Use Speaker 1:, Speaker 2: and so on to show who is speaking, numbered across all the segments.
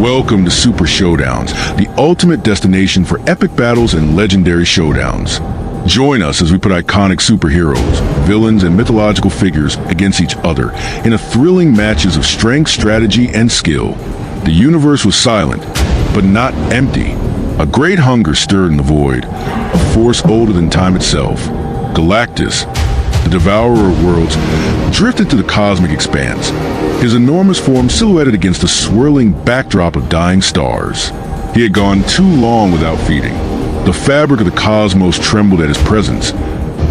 Speaker 1: Welcome to Super Showdowns, the ultimate destination for epic battles and legendary showdowns. Join us as we put iconic superheroes, villains, and mythological figures against each other in a thrilling matches of strength, strategy, and skill. The universe was silent, but not empty. A great hunger stirred in the void, a force older than time itself. Galactus, the devourer of worlds, drifted to the cosmic expanse, his enormous form silhouetted against the swirling backdrop of dying stars. He had gone too long without feeding. The fabric of the cosmos trembled at his presence.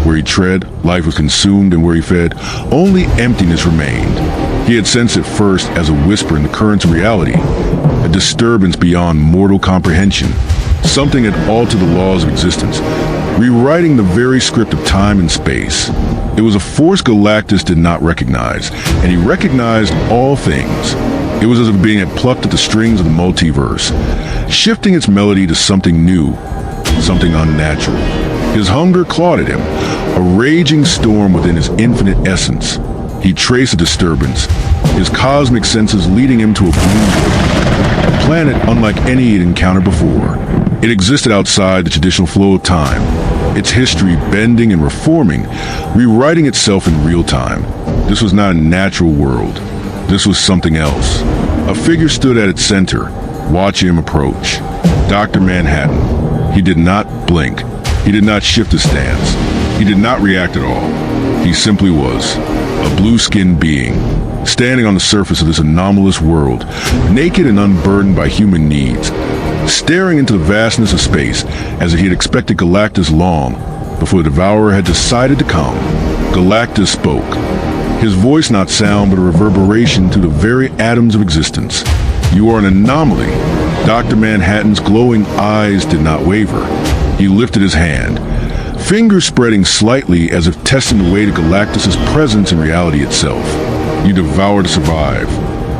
Speaker 1: Where he tread, life was consumed, and where he fed, only emptiness remained. He had sensed it first as a whisper in the currents of reality, a disturbance beyond mortal comprehension. Something had altered the laws of existence, rewriting the very script of time and space. It was a force Galactus did not recognize, and he recognized all things. It was as if being had plucked at the strings of the multiverse, shifting its melody to something new, something unnatural. His hunger clawed at him, a raging storm within his infinite essence. He traced a disturbance, his cosmic senses leading him to a blue world, a planet unlike any he had encountered before. It existed outside the traditional flow of time, its history bending and reforming, rewriting itself in real time. This was not a natural world. This was something else. A figure stood at its center, watching him approach. Dr. Manhattan. He did not blink. He did not shift his stance. He did not react at all. He simply was, a blue-skinned being, standing on the surface of this anomalous world, naked and unburdened by human needs, staring into the vastness of space as if he had expected Galactus long before the Devourer had decided to come. Galactus spoke, his voice not sound but a reverberation through the very atoms of existence. You are an anomaly. Dr. Manhattan's glowing eyes did not waver. He lifted his hand, fingers spreading slightly as if testing the weight of Galactus's presence in reality itself. You devour to survive.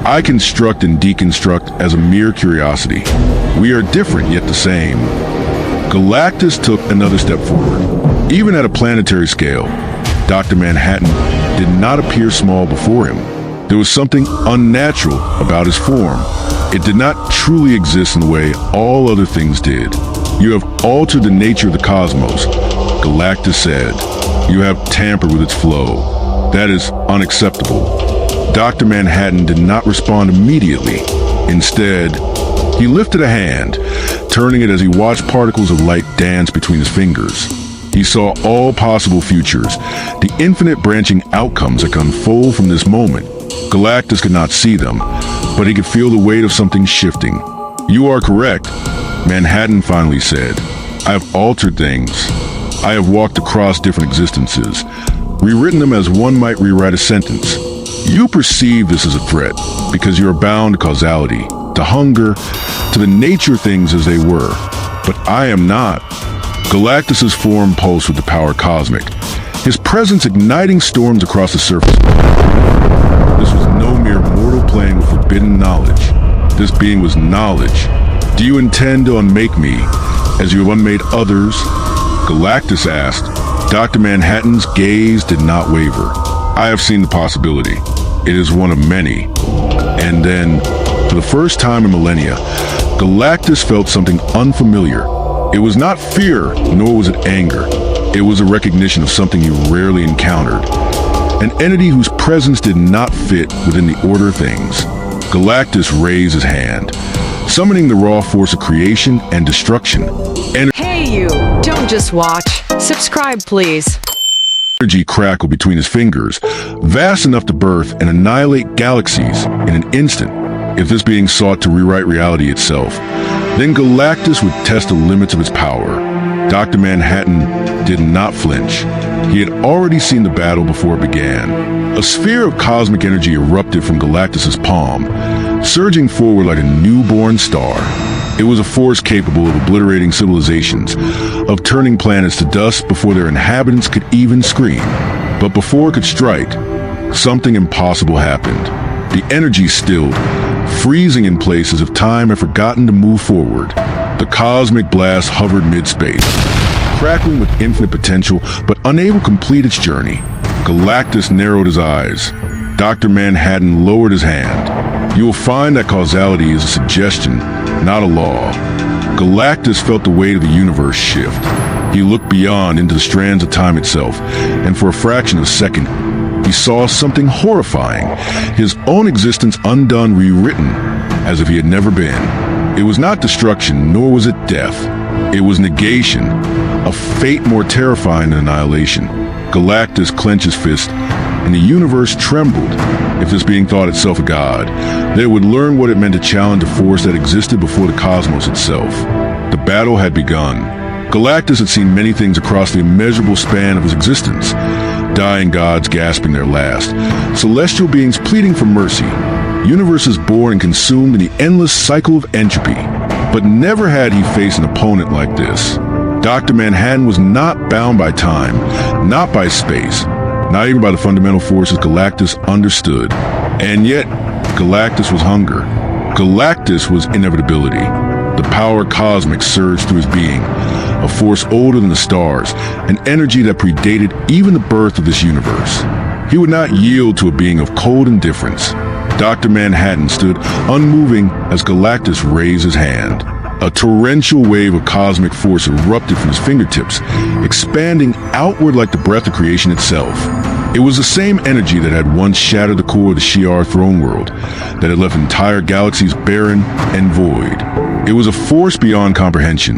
Speaker 1: I construct and deconstruct as a mere curiosity. We are different yet the same. Galactus took another step forward. Even at a planetary scale, Dr. Manhattan did not appear small before him. There was something unnatural about his form. It did not truly exist in the way all other things did. You have altered the nature of the cosmos, Galactus said. You have tampered with its flow. That is unacceptable. Dr. Manhattan did not respond immediately. Instead, he lifted a hand, turning it as he watched particles of light dance between his fingers. He saw all possible futures, the infinite branching outcomes that could unfold from this moment. Galactus could not see them, but he could feel the weight of something shifting. You are correct, Manhattan finally said. I have altered things. I have walked across different existences, rewritten them as one might rewrite a sentence. You perceive this as a threat because you are bound to causality, to hunger, to the nature of things as they were. But I am not. Galactus's form pulsed with the power cosmic, his presence igniting storms across the surface. This was no mere mortal playing with forbidden knowledge. This being was knowledge. Do you intend to unmake me, as you have unmade others? Galactus asked. Dr. Manhattan's gaze did not waver. I have seen the possibility. It is one of many. And then, for the first time in millennia, Galactus felt something unfamiliar. It was not fear, nor was it anger. It was a recognition of something he rarely encountered. An entity whose presence did not fit within the order of things. Galactus raised his hand, summoning the raw force of creation and destruction.
Speaker 2: Hey you, don't just watch. Subscribe please.
Speaker 1: Energy crackled between his fingers, vast enough to birth and annihilate galaxies in an instant. If this being sought to rewrite reality itself, then Galactus would test the limits of its power. Dr. Manhattan did not flinch. He had already seen the battle before it began. A sphere of cosmic energy erupted from Galactus's palm, surging forward like a newborn star. It was a force capable of obliterating civilizations, of turning planets to dust before their inhabitants could even scream. But before it could strike, something impossible happened. The energy stilled, freezing in place as if time had forgotten to move forward. The cosmic blast hovered mid-space, crackling with infinite potential, but unable to complete its journey. Galactus narrowed his eyes. Dr. Manhattan lowered his hand. You will find that causality is a suggestion, not a law. Galactus felt the weight of the universe shift. He looked beyond into the strands of time itself, and for a fraction of a second, he saw something horrifying. His own existence undone, rewritten, as if he had never been. It was not destruction, nor was it death. It was negation, a fate more terrifying than annihilation. Galactus clenched his fist, and the universe trembled. If this being thought itself a god, then it would learn what it meant to challenge a force that existed before the cosmos itself. The battle had begun. Galactus had seen many things across the immeasurable span of his existence. Dying gods gasping their last, celestial beings pleading for mercy, universes born and consumed in the endless cycle of entropy. But never had he faced an opponent like this. Dr. Manhattan was not bound by time, not by space, not even by the fundamental forces Galactus understood. And yet, Galactus was hunger. Galactus was inevitability. The power cosmic surged through his being, a force older than the stars, an energy that predated even the birth of this universe. He would not yield to a being of cold indifference. Dr. Manhattan stood unmoving as Galactus raised his hand. A torrential wave of cosmic force erupted from his fingertips, expanding outward like the breath of creation itself. It was the same energy that had once shattered the core of the Shi'ar throne world, that had left entire galaxies barren and void. It was a force beyond comprehension.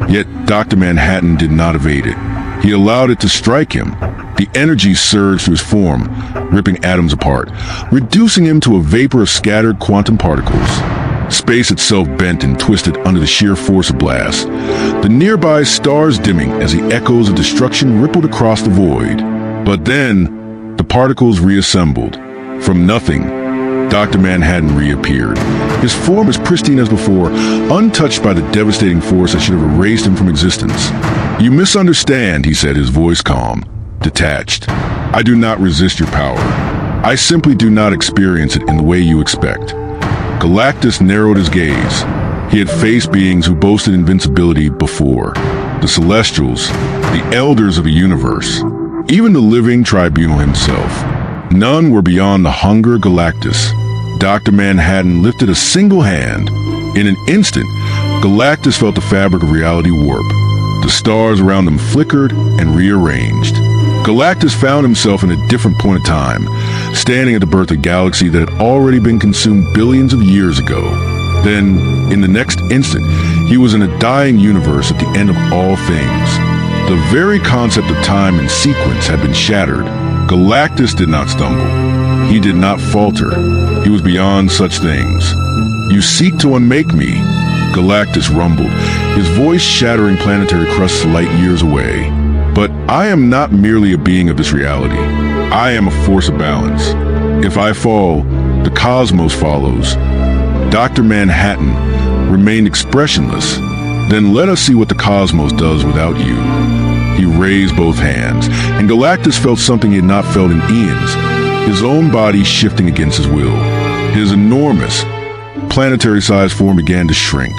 Speaker 1: Yet Dr. Manhattan did not evade it. He allowed it to strike him. The energy surged through his form, ripping atoms apart, reducing him to a vapor of scattered quantum particles. Space itself bent and twisted under the sheer force of blast, the nearby stars dimming as the echoes of destruction rippled across the void. But then, the particles reassembled. From nothing, Dr. Manhattan reappeared, his form as pristine as before, untouched by the devastating force that should have erased him from existence. "You misunderstand," he said, his voice calm, detached. "I do not resist your power. I simply do not experience it in the way you expect." Galactus narrowed his gaze. He had faced beings who boasted invincibility before. The Celestials, the elders of a universe, even the living tribunal himself. None were beyond the hunger of Galactus. Dr. Manhattan lifted a single hand. In an instant, Galactus felt the fabric of reality warp. The stars around them flickered and rearranged. Galactus found himself in a different point of time, standing at the birth of a galaxy that had already been consumed billions of years ago. Then, in the next instant, he was in a dying universe at the end of all things. The very concept of time and sequence had been shattered. Galactus did not stumble. He did not falter. He was beyond such things. "You seek to unmake me," Galactus rumbled, his voice shattering planetary crusts light years away. "But I am not merely a being of this reality. I am a force of balance. If I fall, the cosmos follows." Dr. Manhattan remained expressionless. "Then let us see what the cosmos does without you." He raised both hands, and Galactus felt something he had not felt in eons, his own body shifting against his will. His enormous, planetary-sized form began to shrink.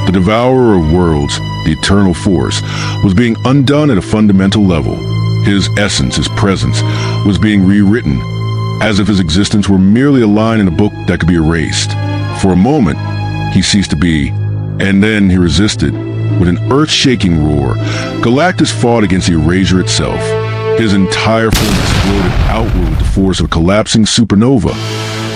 Speaker 1: The devourer of worlds, the eternal force, was being undone at a fundamental level. His essence, his presence, was being rewritten, as if his existence were merely a line in a book that could be erased. For a moment, he ceased to be, and then he resisted. With an earth-shaking roar, Galactus fought against the erasure itself. His entire form exploded outward with the force of a collapsing supernova,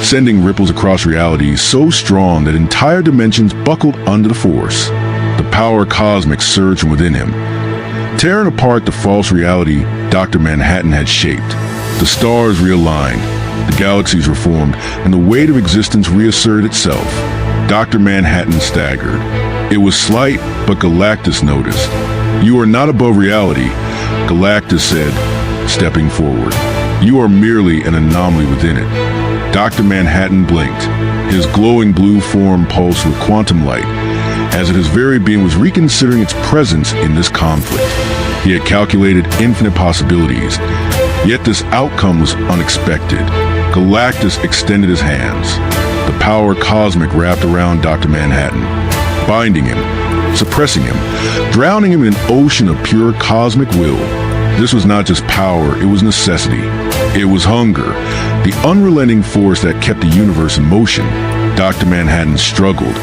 Speaker 1: sending ripples across reality so strong that entire dimensions buckled under the force. The power cosmic surged from within him, tearing apart the false reality Dr. Manhattan had shaped. The stars realigned, the galaxies reformed, and the weight of existence reasserted itself. Dr. Manhattan staggered. It was slight, but Galactus noticed. "You are not above reality," Galactus said, stepping forward. "You are merely an anomaly within it." Dr. Manhattan blinked. His glowing blue form pulsed with quantum light, as if his very being was reconsidering its presence in this conflict. He had calculated infinite possibilities, yet this outcome was unexpected. Galactus extended his hands. The power cosmic wrapped around Dr. Manhattan, binding him, suppressing him, drowning him in an ocean of pure cosmic will. This was not just power, it was necessity. It was hunger, the unrelenting force that kept the universe in motion. Dr. Manhattan struggled,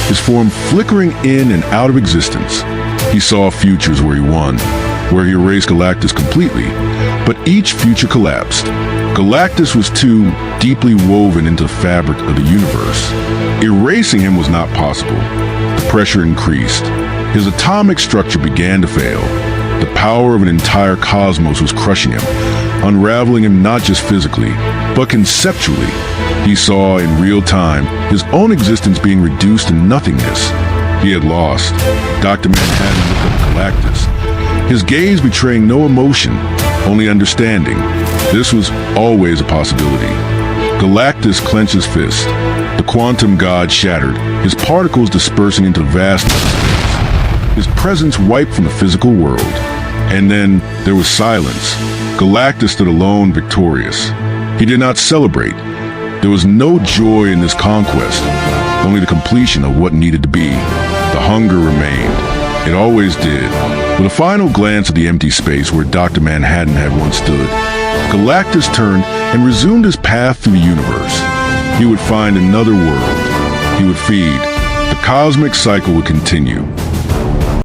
Speaker 1: his form flickering in and out of existence. He saw futures where he won, where he erased Galactus completely, but each future collapsed. Galactus was too deeply woven into the fabric of the universe. Erasing him was not possible. The pressure increased. His atomic structure began to fail. The power of an entire cosmos was crushing him, unraveling him not just physically, but conceptually. He saw in real time his own existence being reduced to nothingness. He had lost. Dr. Manhattan looked up at Galactus, his gaze betraying no emotion, only understanding. This was always a possibility. Galactus clenched his fist. The quantum god shattered, his particles dispersing into vastness of space. His presence wiped from the physical world. And then there was silence. Galactus stood alone, victorious. He did not celebrate. There was no joy in this conquest, only the completion of what needed to be. The hunger remained. It always did. With a final glance at the empty space where Dr. Manhattan had once stood, Galactus turned and resumed his path through the universe. He would find another world. He would feed. The cosmic cycle would continue.